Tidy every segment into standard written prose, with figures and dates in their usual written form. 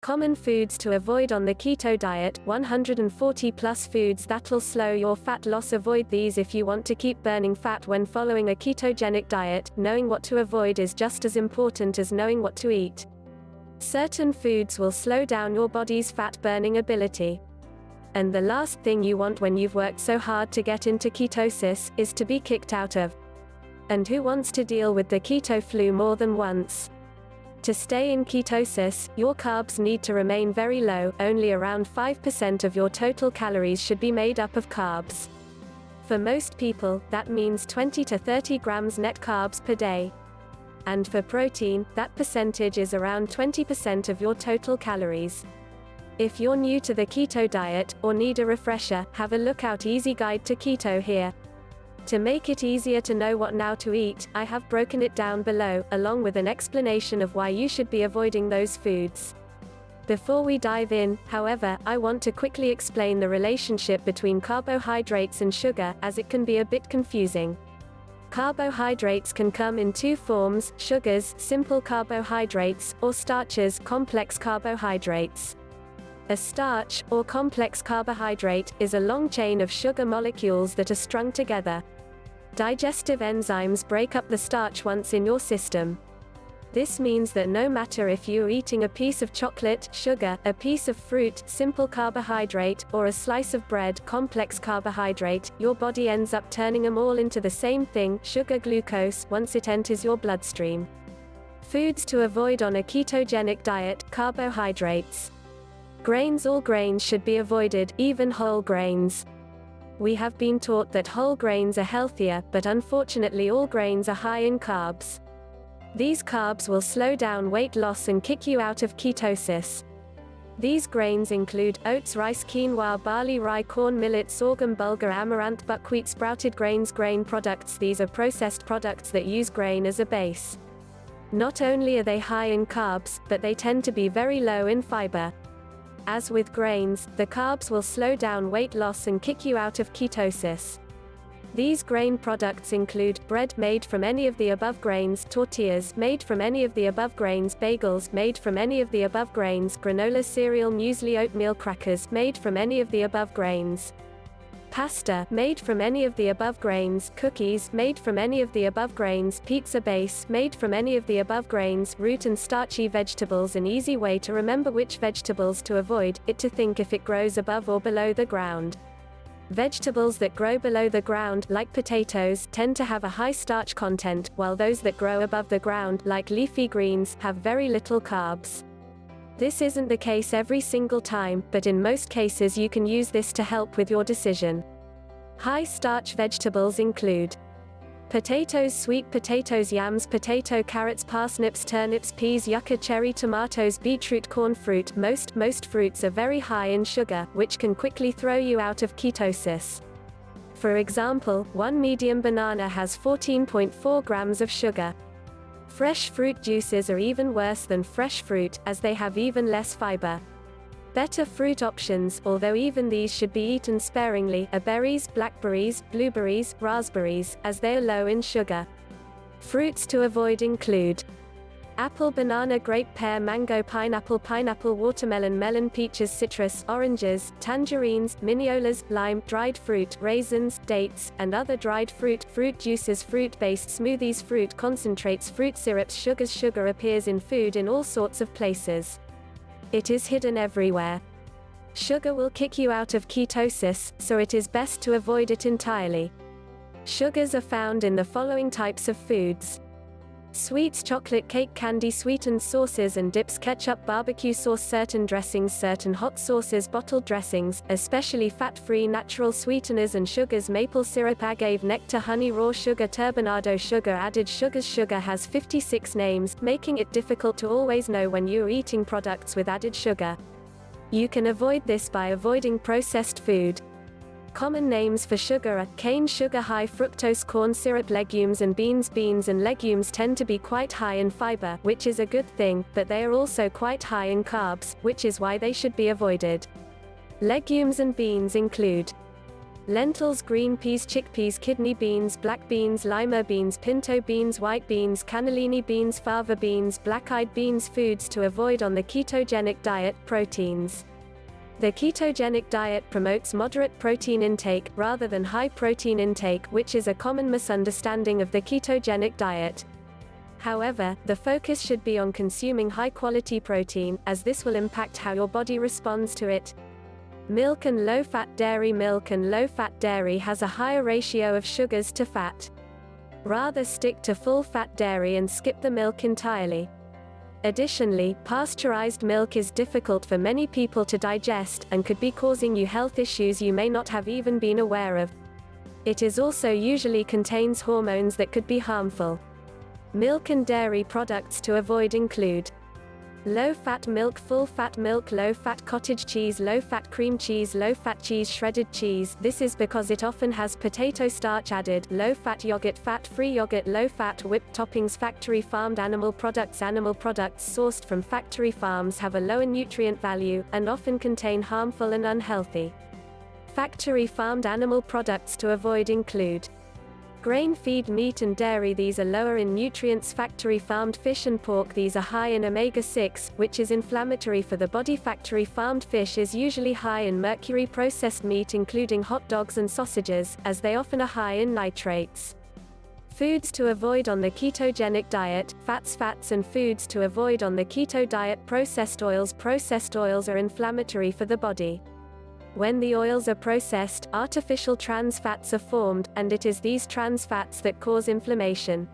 Common foods to avoid on the keto diet, 140 plus foods that'll slow your fat loss. Avoid these if you want to keep burning fat when following a ketogenic diet. Knowing what to avoid is just as important as knowing what to eat. Certain foods will slow down your body's fat burning ability. And the last thing you want when you've worked so hard to get into ketosis is to be kicked out of. And who wants to deal with the keto flu more than once? To stay in ketosis, your carbs need to remain very low. Only around 5% of your total calories should be made up of carbs. For most people, that means 20 to 30 grams net carbs per day. And for protein, that percentage is around 20% of your total calories. If you're new to the keto diet, or need a refresher, have a look out Easy Guide to Keto here. To make it easier to know what now to eat, I have broken it down below, along with an explanation of why you should be avoiding those foods. Before we dive in, however, I want to quickly explain the relationship between carbohydrates and sugar, as it can be a bit confusing. Carbohydrates can come in two forms: sugars, simple carbohydrates, or starches, complex carbohydrates. A starch, or complex carbohydrate, is a long chain of sugar molecules that are strung together. Digestive enzymes break up the starch once in your system. This means that no matter if you're eating a piece of chocolate, sugar, a piece of fruit, simple carbohydrate, or a slice of bread, complex carbohydrate, your body ends up turning them all into the same thing, sugar glucose, once it enters your bloodstream. Foods to avoid on a ketogenic diet: carbohydrates. Grains. All grains should be avoided, even whole grains. We have been taught that whole grains are healthier, but unfortunately all grains are high in carbs. These carbs will slow down weight loss and kick you out of ketosis. These grains include oats, rice, quinoa, barley, rye, corn, millet, sorghum, bulgur, amaranth, buckwheat, sprouted grains. Grain products. These are processed products that use grain as a base. Not only are they high in carbs, but they tend to be very low in fiber. As with grains, the carbs will slow down weight loss and kick you out of ketosis. These grain products include bread made from any of the above grains, tortillas made from any of the above grains, bagels made from any of the above grains, granola, cereal, muesli, oatmeal, crackers made from any of the above grains, pasta made from any of the above grains, cookies made from any of the above grains, pizza base made from any of the above grains, root and starchy vegetables. An easy way to remember which vegetables to avoid, to think if it grows above or below the ground. Vegetables that grow below the ground, like potatoes, tend to have a high starch content, while those that grow above the ground, like leafy greens, have very little carbs. This isn't the case every single time, but in most cases you can use this to help with your decision. High-starch vegetables include potatoes, sweet potatoes, yams, potato, carrots, parsnips, turnips, peas, yucca, cherry tomatoes, beetroot, corn. Fruit. Most fruits are very high in sugar, which can quickly throw you out of ketosis. For example, one medium banana has 14.4 grams of sugar. Fresh fruit juices are even worse than fresh fruit, as they have even less fiber. Better fruit options, although even these should be eaten sparingly, are berries, blackberries, blueberries, raspberries, as they are low in sugar. Fruits to avoid include apple, banana, grape, pear, mango, pineapple, watermelon, melon, peaches, citrus, oranges, tangerines, migniolas, lime, dried fruit, raisins, dates, and other dried fruit juices, fruit-based smoothies, fruit concentrates, fruit syrups. Sugars. Sugar appears in food in all sorts of places. It is hidden everywhere. Sugar will kick you out of ketosis, so it is best to avoid it entirely. Sugars are found in the following types of foods: sweets, chocolate, cake, candy, sweetened sauces and dips, ketchup, barbecue sauce, certain dressings, certain hot sauces, bottled dressings, especially fat-free natural sweeteners and sugars, maple syrup, agave nectar, honey, raw sugar, turbinado sugar, added sugars. Sugar has 56 names, making it difficult to always know when you are eating products with added sugar. You can avoid this by avoiding processed food. Common names for sugar are cane sugar, high fructose corn syrup, legumes and beans. Beans and legumes tend to be quite high in fiber, which is a good thing, but they are also quite high in carbs, which is why they should be avoided. Legumes and beans include Lentils, green peas, chickpeas, kidney beans, black beans, lima beans, pinto beans, white beans, cannellini beans, fava beans, black-eyed beans. Foods to avoid on the ketogenic diet. Proteins. The ketogenic diet promotes moderate protein intake, rather than high protein intake, which is a common misunderstanding of the ketogenic diet. However, the focus should be on consuming high-quality protein, as this will impact how your body responds to it. Milk and low-fat dairy. Milk and low-fat dairy has a higher ratio of sugars to fat. Rather stick to full-fat dairy and skip the milk entirely. Additionally, pasteurized milk is difficult for many people to digest, and could be causing you health issues you may not have even been aware of. It is also usually contains hormones that could be harmful. Milk and dairy products to avoid include low-fat milk, full-fat milk, low-fat cottage cheese, low-fat cream cheese, low-fat cheese, shredded cheese. This is because it often has potato starch added. Low-fat yogurt, fat-free yogurt, low-fat whipped toppings. Factory farmed animal products. Animal products sourced from factory farms have a lower nutrient value, and often contain harmful and unhealthy. Factory farmed animal products to avoid include grain-fed meat and dairy. These are lower in nutrients. Factory farmed fish and pork. These are high in omega-6, which is inflammatory for the body. Factory farmed fish is usually high in mercury. Processed meat, including hot dogs and sausages, as they often are high in nitrates. Foods to avoid on the ketogenic diet. Fats and foods to avoid on the keto diet. Processed oils. Processed oils are inflammatory for the body. When the oils are processed, artificial trans fats are formed, and it is these trans fats that cause inflammation.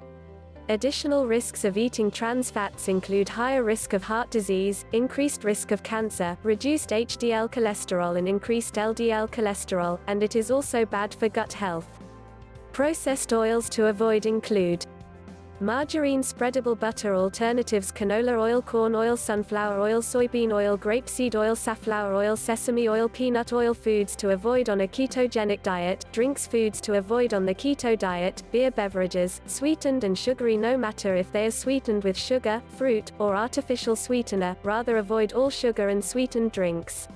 Additional risks of eating trans fats include higher risk of heart disease, increased risk of cancer, reduced HDL cholesterol and increased LDL cholesterol, and it is also bad for gut health. Processed oils to avoid include margarine, spreadable butter. Alternatives: canola oil, corn oil, sunflower oil, soybean oil, grapeseed oil, safflower oil, sesame oil, peanut oil. Foods to avoid on a ketogenic diet. Drinks. Foods to avoid on the keto diet. Beer, beverages, sweetened and sugary. No matter if they are sweetened with sugar, fruit, or artificial sweetener, rather avoid all sugar and sweetened drinks.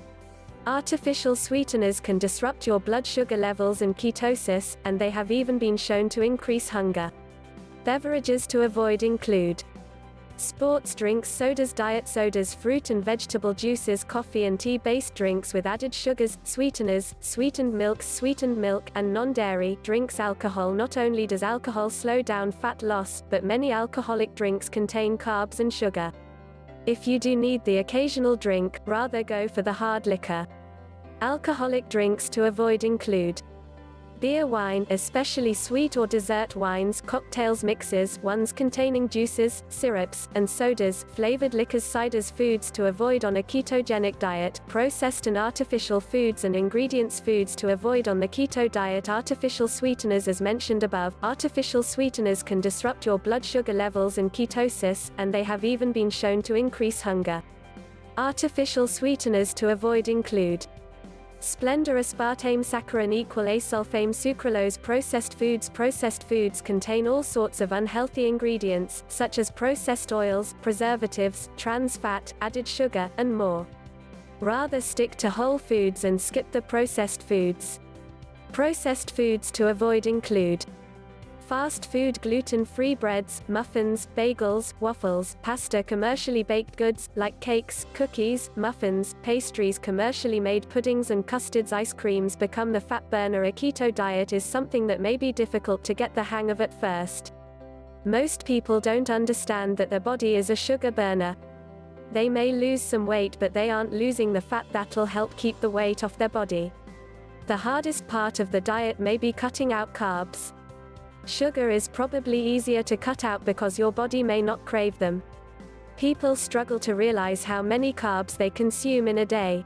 Artificial sweeteners can disrupt your blood sugar levels and ketosis, and they have even been shown to increase hunger. Beverages to avoid include sports drinks, sodas, diet sodas, fruit and vegetable juices, coffee and tea-based drinks with added sugars, sweeteners, sweetened milk, and non-dairy drinks. Alcohol. Not only does alcohol slow down fat loss, but many alcoholic drinks contain carbs and sugar. If you do need the occasional drink, rather go for the hard liquor. Alcoholic drinks to avoid include beer, wine, especially sweet or dessert wines, cocktails, mixes, ones containing juices, syrups, and sodas, flavored liquors, ciders. Foods to avoid on a ketogenic diet. Processed and artificial foods and ingredients. Foods to avoid on the keto diet. Artificial sweeteners. As mentioned above, artificial sweeteners can disrupt your blood sugar levels and ketosis, and they have even been shown to increase hunger. Artificial sweeteners to avoid include Splendor, aspartame, saccharin equal asulfame, sucralose. Processed foods contain all sorts of unhealthy ingredients, such as processed oils, preservatives, trans fat, added sugar, and more. Rather stick to whole foods and skip the processed foods. Processed foods to avoid include fast food, gluten-free breads, muffins, bagels, waffles, pasta. Commercially baked goods, like cakes, cookies, muffins, pastries. Commercially made puddings and custards. Ice creams become the fat burner. A keto diet is something that may be difficult to get the hang of at first. Most people don't understand that their body is a sugar burner. They may lose some weight, but they aren't losing the fat that'll help keep the weight off their body. The hardest part of the diet may be cutting out carbs. Sugar is probably easier to cut out because your body may not crave them. People struggle to realize how many carbs they consume in a day.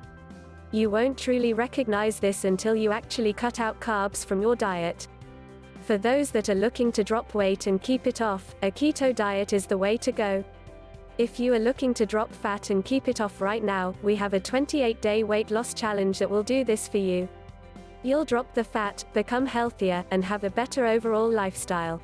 You won't truly recognize this until you actually cut out carbs from your diet. For those that are looking to drop weight and keep it off, a keto diet is the way to go. If you are looking to drop fat and keep it off right now, we have a 28-day weight loss challenge that will do this for you. You'll drop the fat, become healthier, and have a better overall lifestyle.